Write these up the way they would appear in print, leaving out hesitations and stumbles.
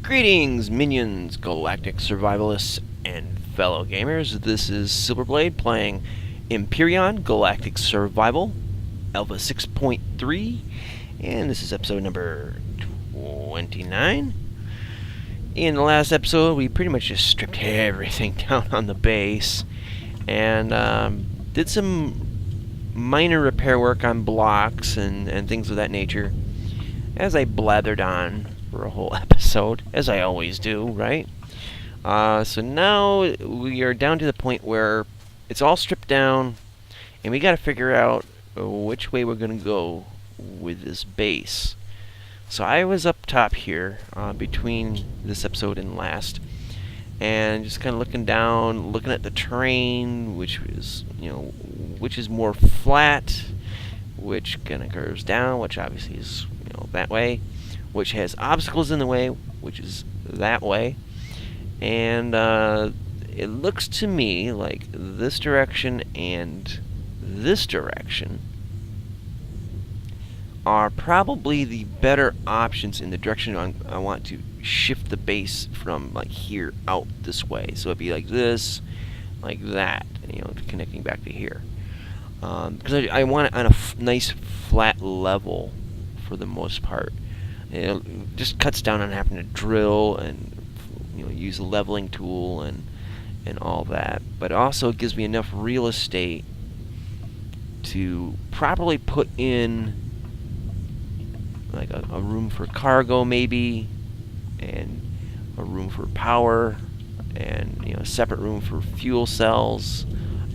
Greetings, minions, galactic survivalists, and fellow gamers. This is Silverblade playing Empyrion Galactic Survival, Alpha 6.3, and this is episode number 29. In the last episode, we pretty much just stripped everything down on the base, and did some minor repair work on blocks and things of that nature, as I blathered on for a whole episode, as I always do, right? So now we are down to the point where it's all stripped down, and we got to figure out which way we're going to go with this base. So I was up top here between this episode and last, and just kind of looking down, looking at the terrain, which is more flat, which kind of curves down, which obviously is that way, which has obstacles in the way, which is that way. And it looks to me like this direction and this direction are probably the better options in the direction I want to shift the base from, like here out this way. So it'd be like this, like that, connecting back to here. Because I want it on a nice flat level for the most part. It just cuts down on having to drill and use a leveling tool and all that. But also it gives me enough real estate to properly put in like a room for cargo maybe, and a room for power, and a separate room for fuel cells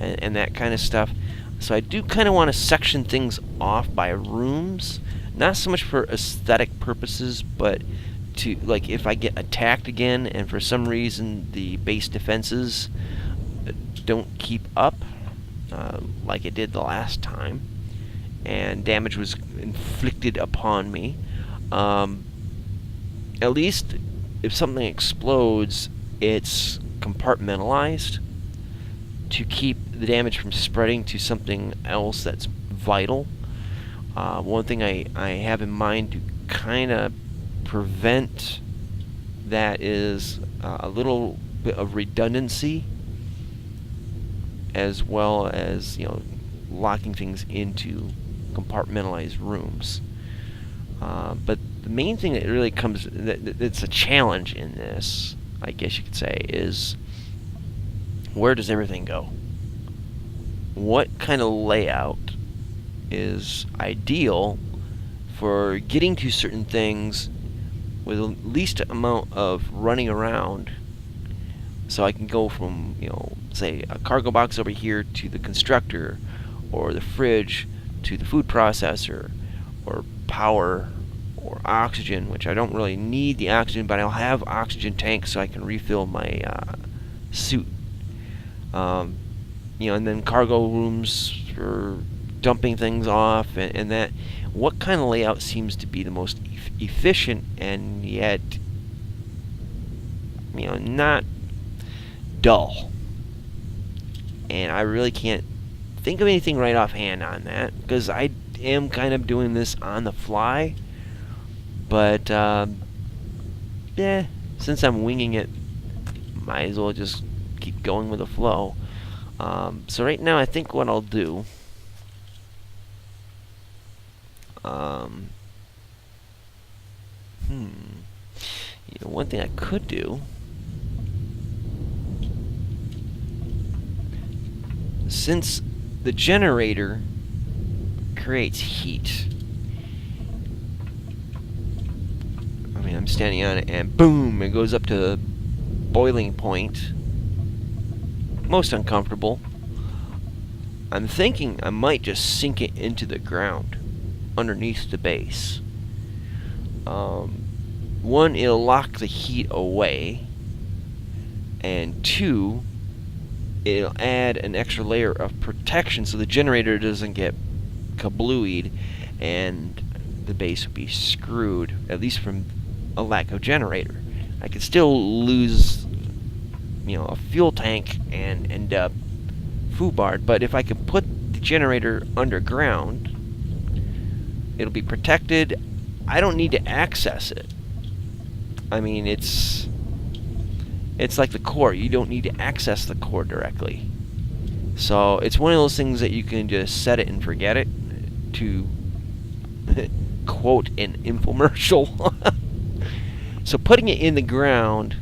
and that kind of stuff. So I do kind of want to section things off by rooms. Not so much for aesthetic purposes, but to, like, if I get attacked again and for some reason the base defenses don't keep up, like it did the last time, and damage was inflicted upon me, at least if something explodes, it's compartmentalized to keep the damage from spreading to something else that's vital. One thing I have in mind to kind of prevent that is a little bit of redundancy, as well as locking things into compartmentalized rooms. But the main thing that really that's a challenge in this, I guess you could say, is where does everything go? What kind of layout is ideal for getting to certain things with the least amount of running around, so I can go from, say, a cargo box over here to the constructor, or the fridge to the food processor, or power, or oxygen, which I don't really need the oxygen, but I'll have oxygen tanks so I can refill my suit. And then cargo rooms for dumping things off, and that. What kind of layout seems to be the most efficient and yet not dull? And I really can't think of anything right offhand on that, because I am kind of doing this on the fly. But since I'm winging it, might as well just keep going with the flow. So right now I think what I'll do, one thing I could do, since the generator creates heat, I'm standing on it and boom, it goes up to boiling point. Most uncomfortable. I'm thinking I might just sink it into the ground underneath the base. One, it'll lock the heat away, and two, it'll add an extra layer of protection so the generator doesn't get kablooied and the base would be screwed, at least from a lack of generator. I could still lose a fuel tank and end up foobarred, but if I could put the generator underground, it'll be protected. I don't need to access it. I mean, it's like the core. You don't need to access the core directly. So it's one of those things that you can just set it and forget it, to quote an infomercial. So putting it in the ground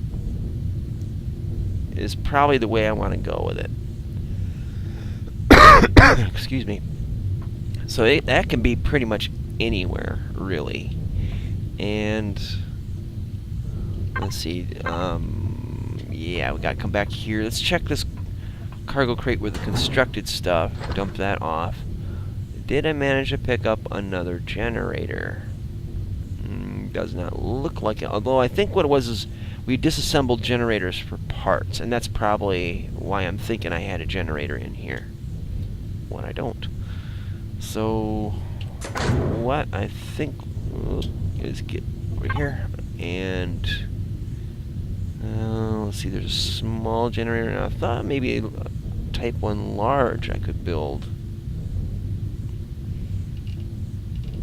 is probably the way I want to go with it. Excuse me. So that can be pretty much anywhere, really. And let's see. Yeah, we gotta come back here. Let's check this cargo crate with the constructed stuff. Dump that off. Did I manage to pick up another generator? Does not look like it. Although I think what it was is we disassembled generators for parts, and that's probably why I'm thinking I had a generator in here when I don't. So what I think is get over here and let's see. There's a small generator, and I thought maybe a Type 1 large I could build.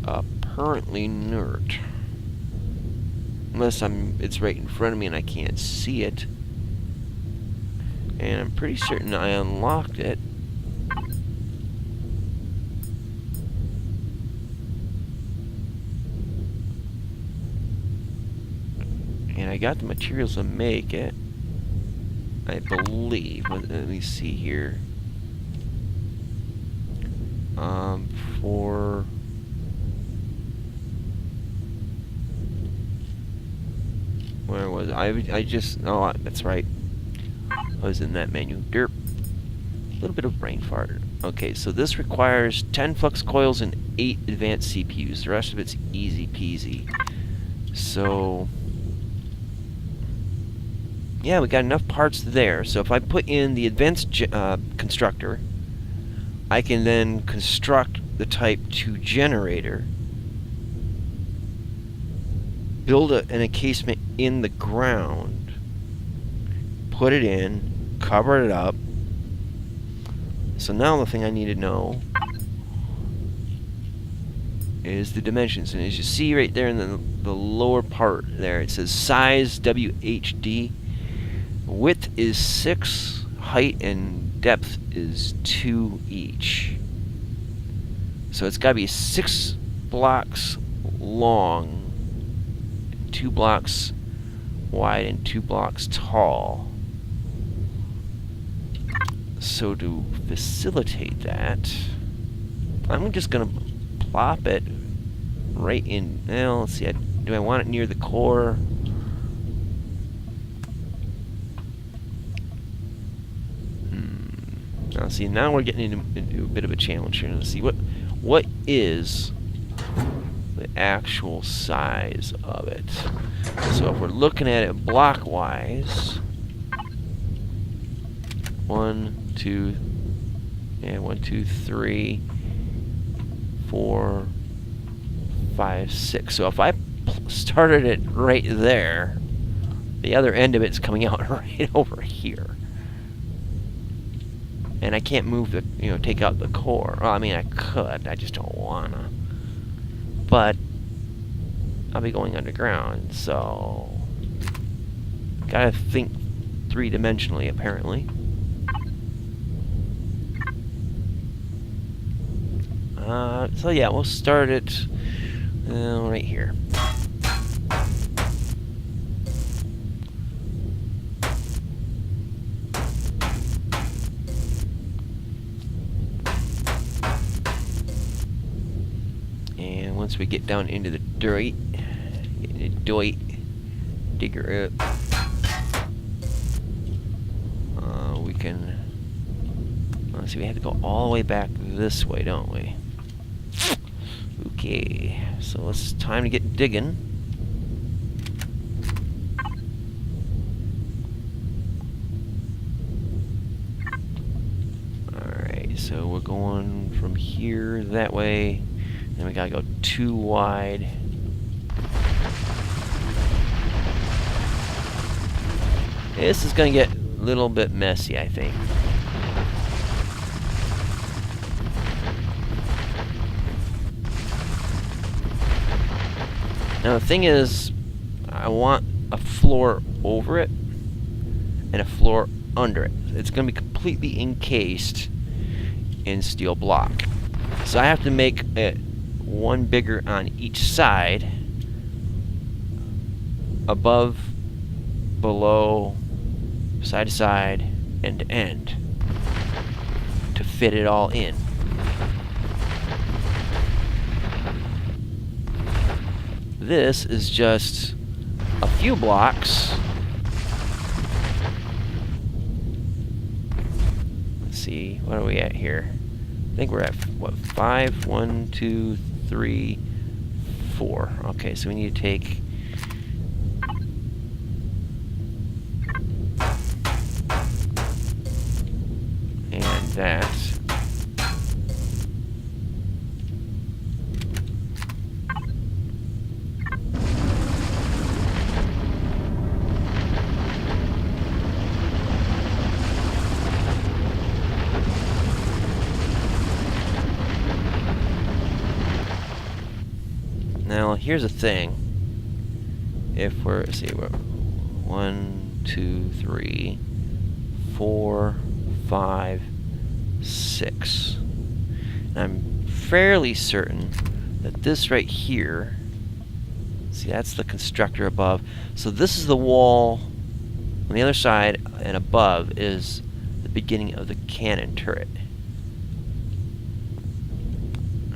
Apparently not. Unless it's right in front of me and I can't see it. And I'm pretty certain I unlocked it. And I got the materials to make it, I believe. Let me see here. For where was I just, oh, that's right. I was in that menu. Derp. A little bit of brain fart. Okay, so this requires 10 flux coils and 8 advanced CPUs. The rest of it's easy peasy. So yeah, we got enough parts there. So if I put in the advanced constructor, I can then construct the Type 2 generator, build an encasement in the ground, put it in, cover it up. So now the thing I need to know is the dimensions. And as you see right there in the lower part there, it says size WHD. Width is 6, height and depth is 2 each. So it's got to be 6 blocks long, 2 blocks wide, and 2 blocks tall. So to facilitate that, I'm just going to plop it right in. Now, let's see. Do I want it near the core? Now, see, now we're getting into a bit of a challenge here. Let's see what is the actual size of it. So if we're looking at it block-wise, 1, 2, 3, 4, 5, 6. So if I started it right there, the other end of it's coming out right over here. And I can't move the, take out the core. Well, I mean, I could. I just don't wanna. But I'll be going underground, so gotta think 3-dimensionally, apparently. So yeah, we'll start it right here. Once we get down into the dirt, digger up, we can. Let's see, we have to go all the way back this way, don't we? Okay, so it's time to get digging. Alright, so we're going from here that way. Then we gotta go 2 wide. This is gonna get a little bit messy, I think. Now the thing is, I want a floor over it and a floor under it. It's going to be completely encased in steel block. So I have to make it one bigger on each side, above, below, side to side, end to end, to fit it all in. This is just a few blocks. Let's see, what are we at here? I think we're at, what, 5? 1, 2, 3, 4. Okay, so we need to take and that. Now, here's the thing. If we're, let's see, we're 1, 2, 3, 4, 5, 6. And I'm fairly certain that this right here, see, that's the constructor above. So this is the wall on the other side, and above is the beginning of the cannon turret.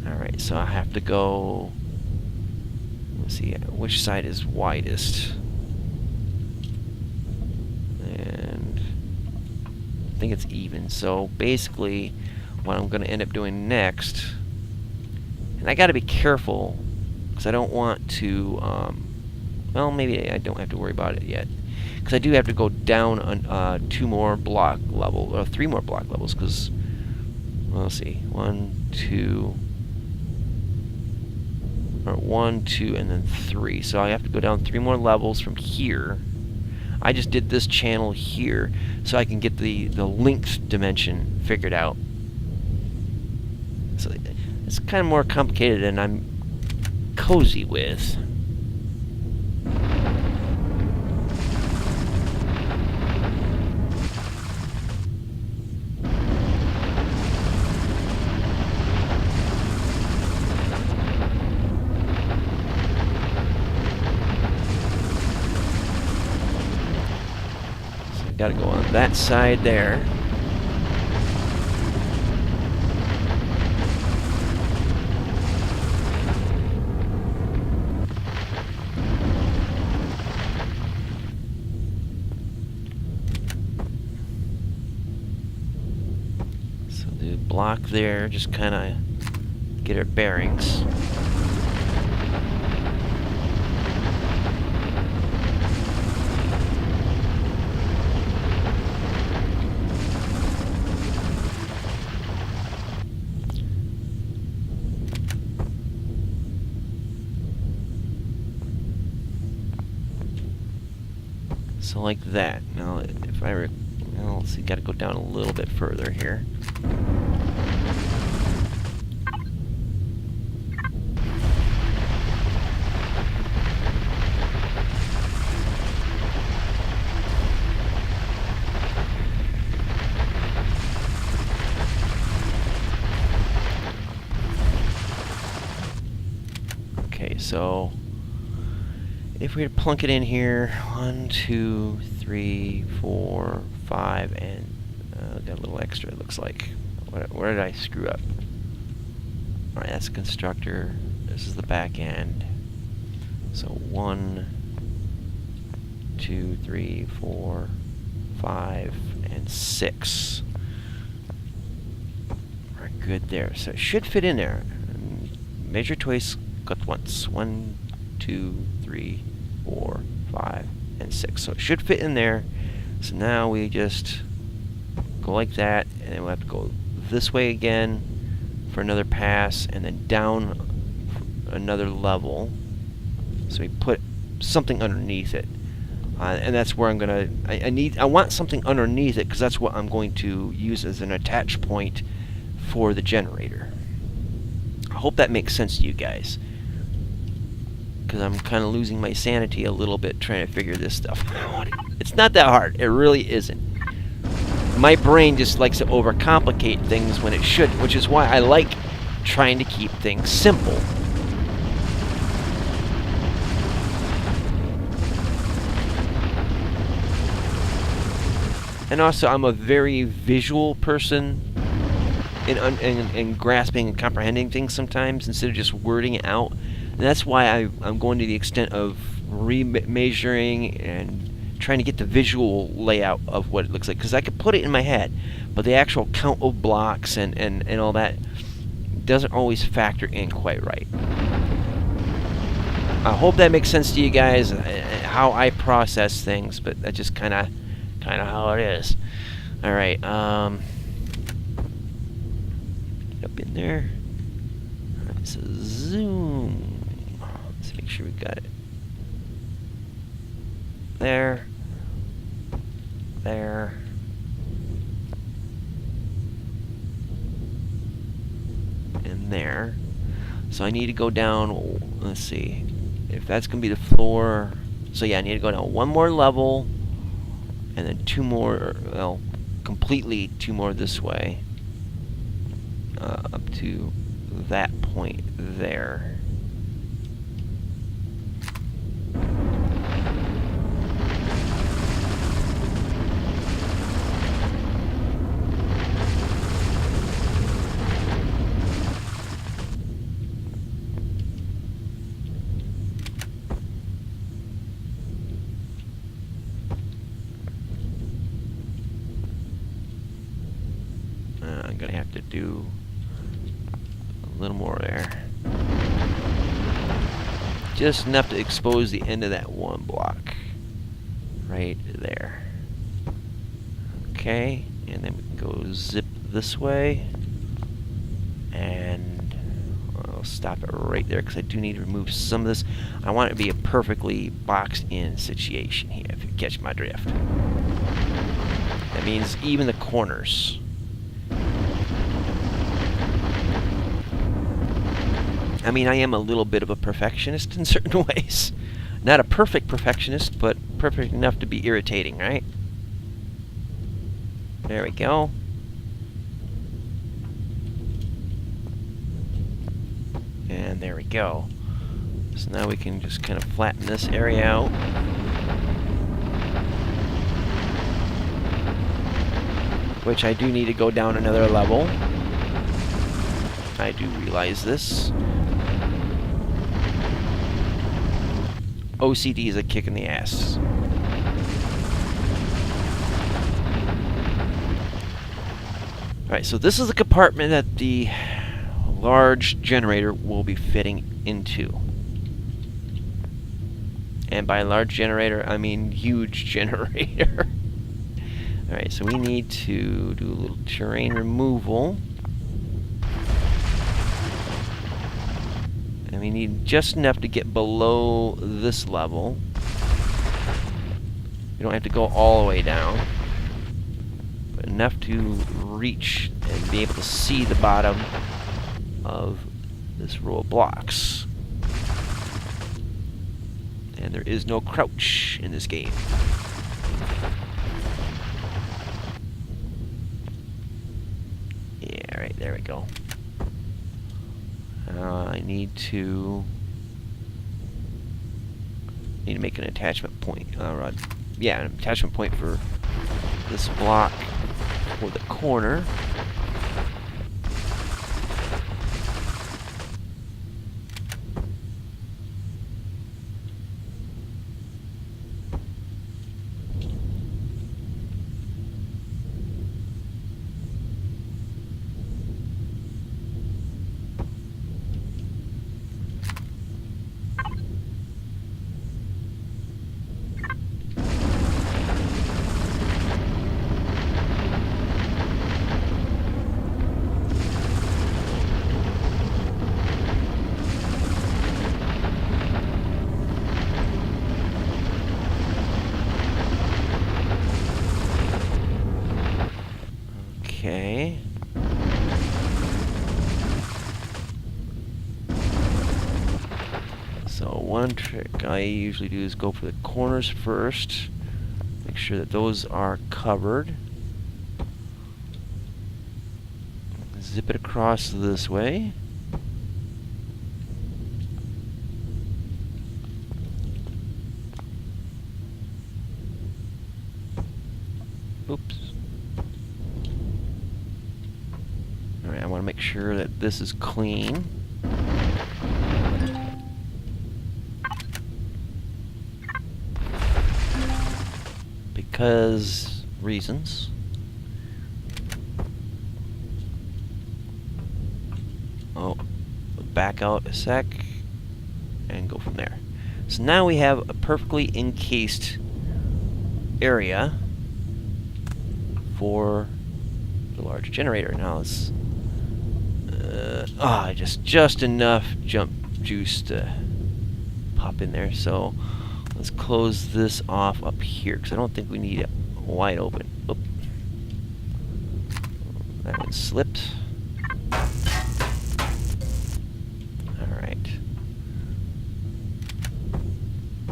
Alright, so I have to go. Let's see, which side is widest? And I think it's even. So basically, what I'm going to end up doing next, and I got to be careful because I don't want to. Well, maybe I don't have to worry about it yet, because I do have to go down on 2 more block levels, or 3 more block levels. Because, well, let's see, 1, 2. Or 1, 2, and then 3. So I have to go down 3 more levels from here. I just did this channel here so I can get the length dimension figured out. So it's kind of more complicated than I'm cozy with. Got to go on that side there. So the block there, just kind of get our bearings. So like that. Now, if I well, let's see, got to go down a little bit further here. Okay, so if we were to plunk it in here, 1, 2, 3, 4, 5, and got a little extra, it looks like. Where did I screw up? Alright, that's the constructor. This is the back end. So 1, 2, 3, 4, 5, and 6. Alright, good there. So it should fit in there. Measure twice, cut once. 1, 2, 3, 4, 5, and 6. So it should fit in there. So now we just go like that, and then we'll have to go this way again for another pass, and then down another level. So we put something underneath it, and that's where I'm gonna. I want something underneath it because that's what I'm going to use as an attach point for the generator. I hope that makes sense to you guys. because I'm kind of losing my sanity a little bit trying to figure this stuff out. It's not that hard. It really isn't. My brain just likes to overcomplicate things when it shouldn't, which is why I like trying to keep things simple. And also, I'm a very visual person in grasping and comprehending things sometimes instead of just wording it out. And that's why I'm going to the extent of remeasuring and trying to get the visual layout of what it looks like. Because I could put it in my head, but the actual count of blocks and all that doesn't always factor in quite right. I hope that makes sense to you guys, how I process things, but that's just kind of how it is. All right, up in there. All right, so zoom. Let's make sure we got it. There. And there. So I need to go down, let's see, if that's going to be the floor. So yeah, I need to go down one more level, and then two more, well, completely two more this way, up to that point there. I'm gonna have to do a little more there. Just enough to expose the end of that one block. Right there. Okay, and then we can go zip this way. And I'll stop it right there because I do need to remove some of this. I want it to be a perfectly boxed in situation here, if you catch my drift. That means even the corners. I mean, I am a little bit of a perfectionist in certain ways. Not a perfect perfectionist, but perfect enough to be irritating, right? There we go. And there we go. So now we can just kind of flatten this area out. Which I do need to go down another level. I do realize this. OCD is a kick in the ass. Alright, so this is the compartment that the large generator will be fitting into. And by large generator, I mean huge generator. Alright, so we need to do a little terrain removal. And we need just enough to get below this level. We don't have to go all the way down, but enough to reach and be able to see the bottom of this row of blocks. And there is no crouch in this game. Yeah, right, there we go. I need to make an attachment point. Yeah, an attachment point for this block for the corner. So one trick I usually do is go for the corners first. Make sure that those are covered. Zip it across this way. Oops. Alright, I want to make sure that this is clean. Because reasons. Oh, back out a sec and go from there. So now we have a perfectly encased area for the large generator. Now let's just enough jump juice to pop in there. So let's close this off up here because I don't think we need it wide open. Oop. That one slipped. Alright.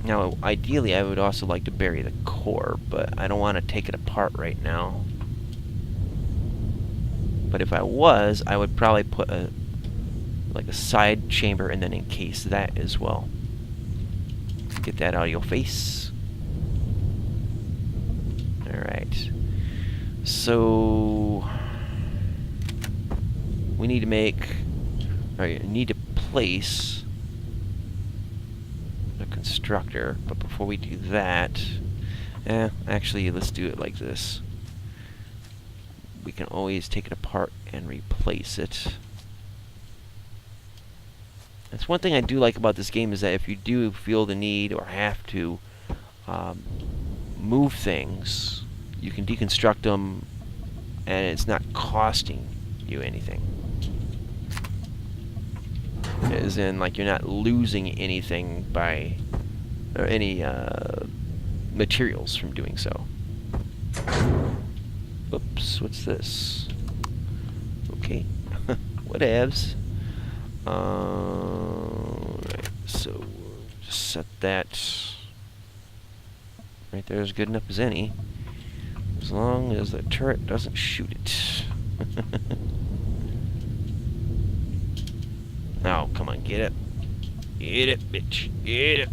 Now, ideally, I would also like to bury the core, but I don't want to take it apart right now. But if I was, I would probably put a side chamber and then encase that as well. Get that out of your face. Alright. So we need to need to place a constructor, but before we do that, actually let's do it like this. We can always take it apart and replace it. That's one thing I do like about this game, is that if you do feel the need or have to move things, you can deconstruct them and it's not costing you anything. As in, like, you're not losing anything by, or any materials from doing so. Oops, what's this? Okay, whatevs. Right, so just set that right there, as good enough as any, as long as the turret doesn't shoot it. Oh, come on, get it. Get it, bitch. Get it.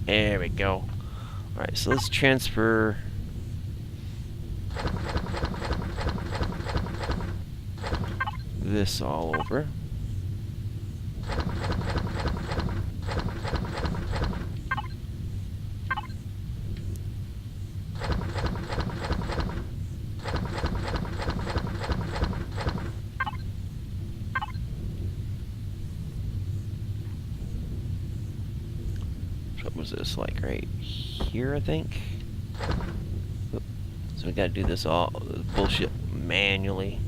There we go. Alright, so let's transfer this all over. What was this, like right here, I think? Oop. So we gotta do this all bullshit manually.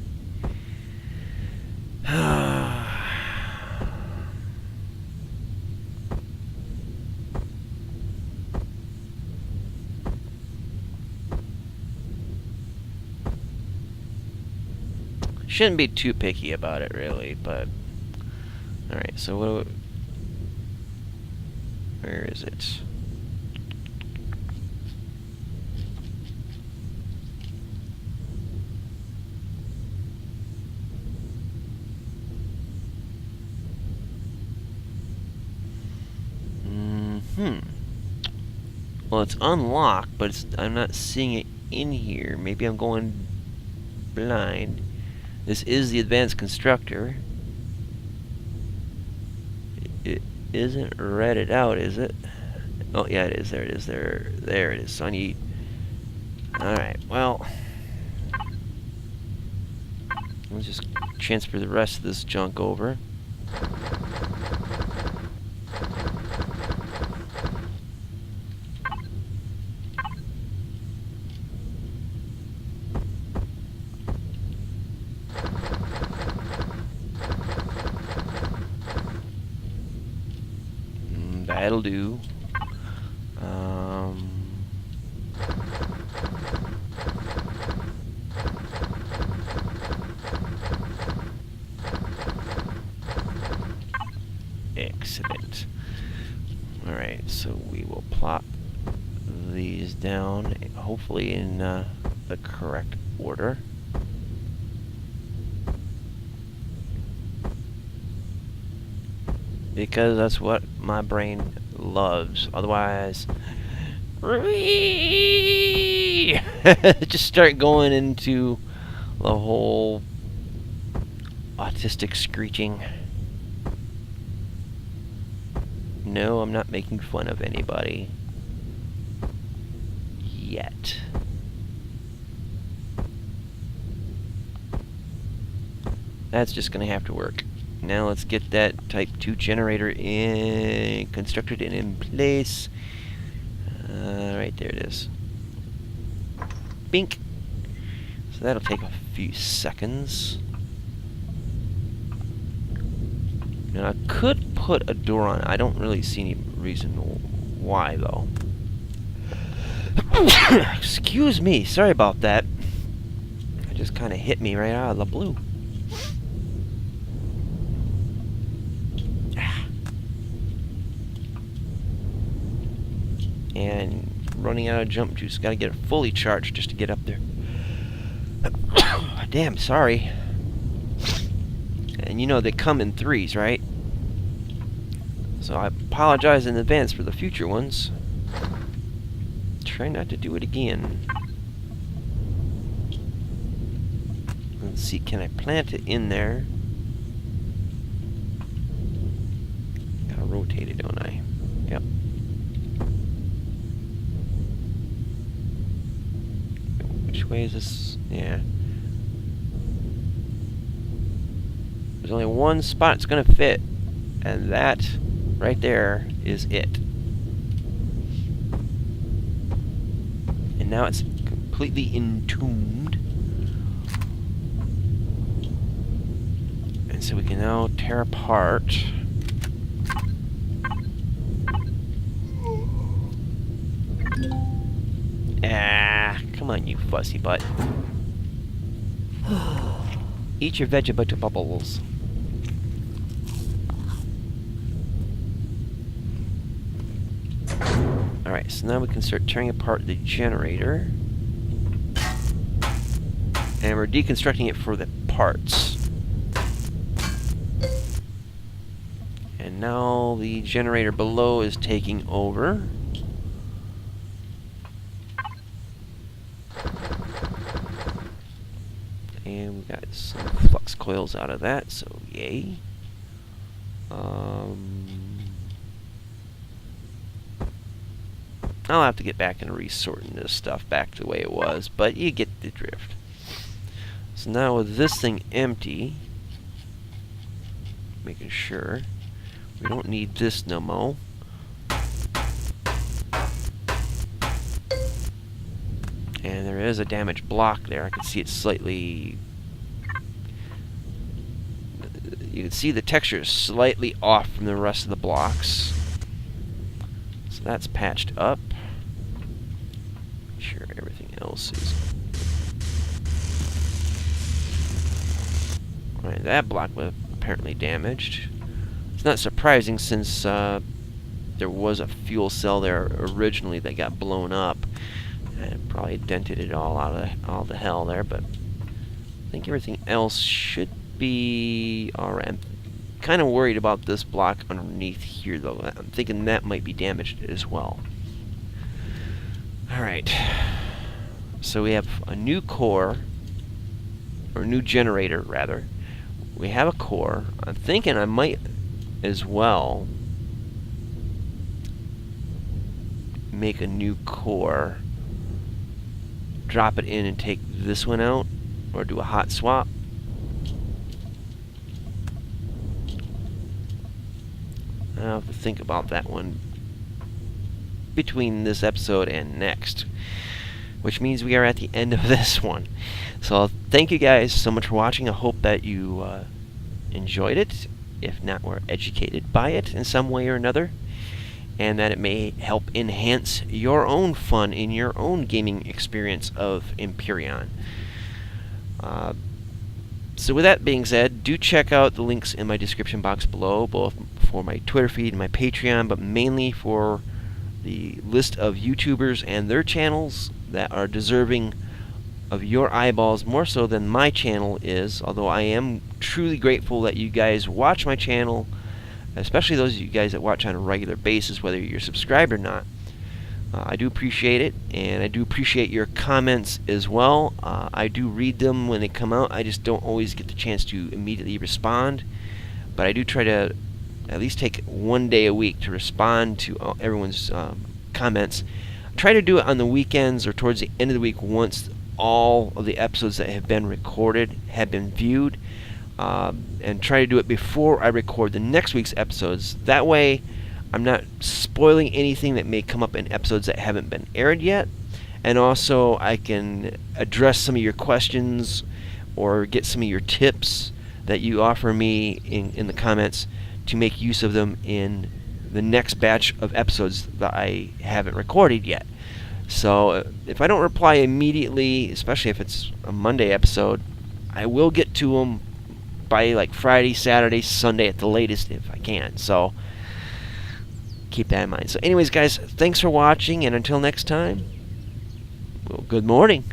Shouldn't be too picky about it, really, but alright, so what where is it? Well, it's unlocked, but I'm not seeing it in here. Maybe I'm going blind. This is the advanced constructor. It isn't redded out, is it? Oh, yeah, it is. There it is. There it is. So I need... Alright, well... let's just transfer the rest of this junk over. That'll do. accident. Alright, so we will plop these down, hopefully in the correct order. Because that's what my brain loves. Otherwise, just start going into the whole autistic screeching. No, I'm not making fun of anybody. Yet. That's just gonna have to work. Now let's get that Type 2 generator constructed and in place. Right there it is. Bink! So that'll take a few seconds. Now I could put a door on it. I don't really see any reason why, though. Excuse me, sorry about that. It just kind of hit me right out of the blue. And running out of jump juice. Gotta get it fully charged just to get up there. Damn, sorry. And you know they come in threes, right? So I apologize in advance for the future ones. Try not to do it again. Let's see, can I plant it in there? Gotta rotate it, don't I? Yep. Which way is this? Yeah. There's only one spot it's gonna fit, and that right there is it. And now it's completely entombed. And so we can now tear apart. Ah, come on, you fussy butt. Eat your vegetables. Alright, so now we can start tearing apart the generator. And we're deconstructing it for the parts. And now the generator below is taking over. And we got some flux coils out of that, so yay. I'll have to get back and resorting this stuff back the way it was, but you get the drift. So now with this thing empty, making sure we don't need this no more. And there is a damaged block there. I can see it slightly... You can see the texture is slightly off from the rest of the blocks. So that's patched up. Make sure everything else is... Alright, that block was apparently damaged. It's not surprising since there was a fuel cell there originally that got blown up. And it probably dented it all out of all the hell there, but I think everything else should be alright. I'm kind of worried about this block underneath here, though. I'm thinking that might be damaged as well. Alright. So we have a new core, or a new generator, rather. We have a core. I'm thinking I might as well make a new core. Drop it in and take this one out, or do a hot swap. I'll have to think about that one between this episode and next, which means we are at the end of this one. So thank you guys so much for watching. I hope that you enjoyed it, if not were educated by it in some way or another, and that it may help enhance your own fun in your own gaming experience of Empyrion. So with that being said, do check out the links in my description box below, both for my Twitter feed and my Patreon, but mainly for the list of YouTubers and their channels that are deserving of your eyeballs more so than my channel is, although I am truly grateful that you guys watch my channel, especially those of you guys that watch on a regular basis, whether you're subscribed or not. I do appreciate it, and I do appreciate your comments as well. I do read them when they come out. I just don't always get the chance to immediately respond, but I do try to at least take one day a week to respond to everyone's comments. I try to do it on the weekends or towards the end of the week once all of the episodes that have been recorded have been viewed, and try to do it before I record the next week's episodes. That way I'm not spoiling anything that may come up in episodes that haven't been aired yet, and also I can address some of your questions or get some of your tips that you offer me in the comments to make use of them in the next batch of episodes that I haven't recorded yet. So if I don't reply immediately, especially if it's a Monday episode, I will get to them by like Friday, Saturday, Sunday at the latest if I can. So keep that in mind. So anyways, guys, thanks for watching, and until next time, well, good morning,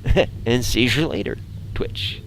and see you later. Twitch.